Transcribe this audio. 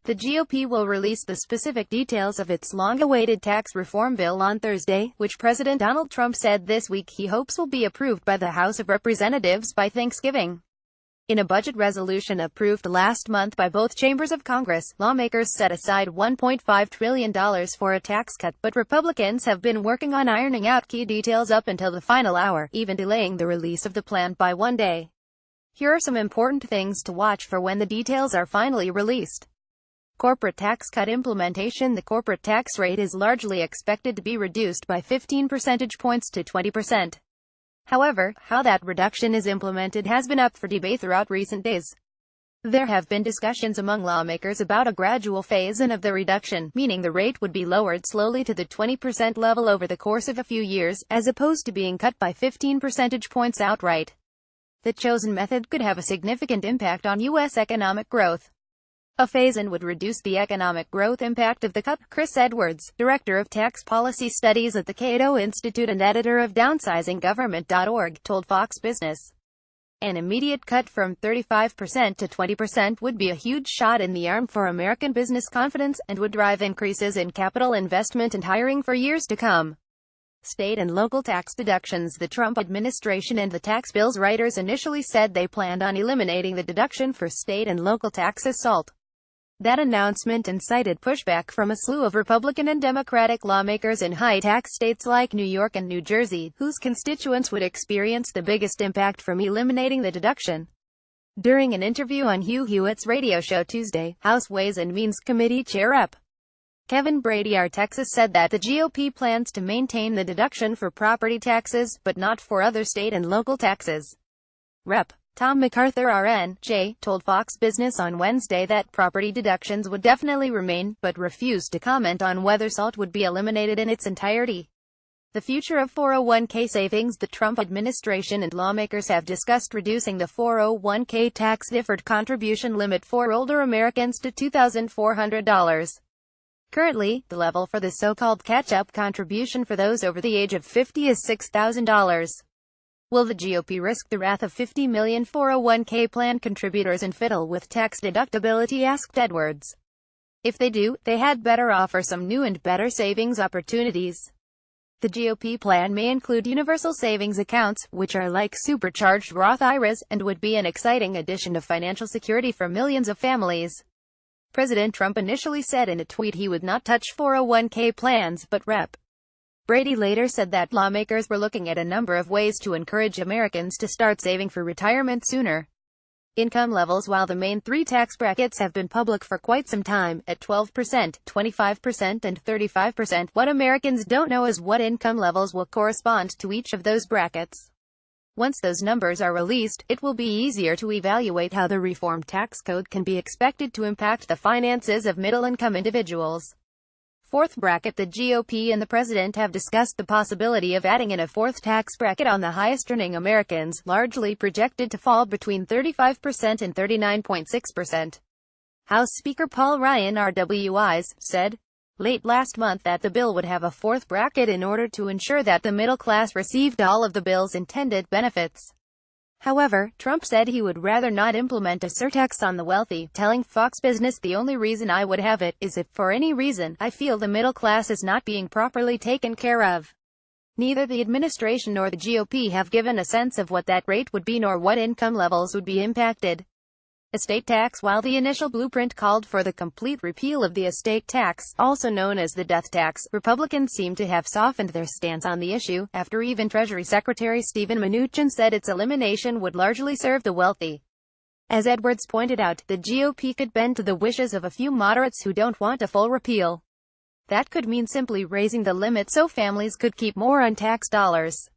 The GOP will release the specific details of its long-awaited tax reform bill on Thursday, which President Donald Trump said this week he hopes will be approved by the House of Representatives by Thanksgiving. In a budget resolution approved last month by both chambers of Congress, lawmakers set aside $1.5 trillion for a tax cut, but Republicans have been working on ironing out key details up until the final hour, even delaying the release of the plan by one day. Here are some important things to watch for when the details are finally released. Corporate tax cut implementation. The corporate tax rate is largely expected to be reduced by 15 percentage points to 20%. However, how that reduction is implemented has been up for debate throughout recent days. There have been discussions among lawmakers about a gradual phase-in of the reduction, meaning the rate would be lowered slowly to the 20% level over the course of a few years, as opposed to being cut by 15 percentage points outright. The chosen method could have a significant impact on U.S. economic growth. A phase-in would reduce the economic growth impact of the cut. Chris Edwards, director of tax policy studies at the Cato Institute and editor of downsizinggovernment.org, told Fox Business. An immediate cut from 35% to 20% would be a huge shot in the arm for American business confidence, and would drive increases in capital investment and hiring for years to come. State and local tax deductions. The Trump administration and the tax bill's writers initially said they planned on eliminating the deduction for state and local taxes. That announcement incited pushback from a slew of Republican and Democratic lawmakers in high-tax states like New York and New Jersey, whose constituents would experience the biggest impact from eliminating the deduction. During an interview on Hugh Hewitt's radio show Tuesday, House Ways and Means Committee Chair Rep. Kevin Brady of Texas said that the GOP plans to maintain the deduction for property taxes, but not for other state and local taxes. Rep. Tom MacArthur RN.J. told Fox Business on Wednesday that property deductions would definitely remain, but refused to comment on whether SALT would be eliminated in its entirety. The future of 401k savings. The Trump administration and lawmakers have discussed reducing the 401k tax deferred contribution limit for older Americans to $2,400. Currently, the level for the so-called catch-up contribution for those over the age of 50 is $6,000. Will the GOP risk the wrath of 50 million 401k plan contributors and fiddle with tax deductibility? Asked Edwards. If they do, they had better offer some new and better savings opportunities. The GOP plan may include universal savings accounts, which are like supercharged Roth IRAs, and would be an exciting addition to financial security for millions of families. President Trump initially said in a tweet he would not touch 401k plans, but Rep. Brady later said that lawmakers were looking at a number of ways to encourage Americans to start saving for retirement sooner. Income levels. While the main three tax brackets have been public for quite some time, at 12%, 25%, and 35%, what Americans don't know is what income levels will correspond to each of those brackets. Once those numbers are released, it will be easier to evaluate how the reformed tax code can be expected to impact the finances of middle-income individuals. Fourth bracket. The GOP and the president have discussed the possibility of adding in a fourth tax bracket on the highest-earning Americans, largely projected to fall between 35% and 39.6%. House Speaker Paul Ryan RWIs said late last month that the bill would have a fourth bracket in order to ensure that the middle class received all of the bill's intended benefits. However, Trump said he would rather not implement a surtax on the wealthy, telling Fox Business, "The only reason I would have it is if, for any reason, I feel the middle class is not being properly taken care of." Neither the administration nor the GOP have given a sense of what that rate would be nor what income levels would be impacted. Estate tax. While the initial blueprint called for the complete repeal of the estate tax, also known as the death tax, Republicans seem to have softened their stance on the issue, after even Treasury Secretary Steven Mnuchin said its elimination would largely serve the wealthy. As Edwards pointed out, the GOP could bend to the wishes of a few moderates who don't want a full repeal. That could mean simply raising the limit so families could keep more untaxed dollars.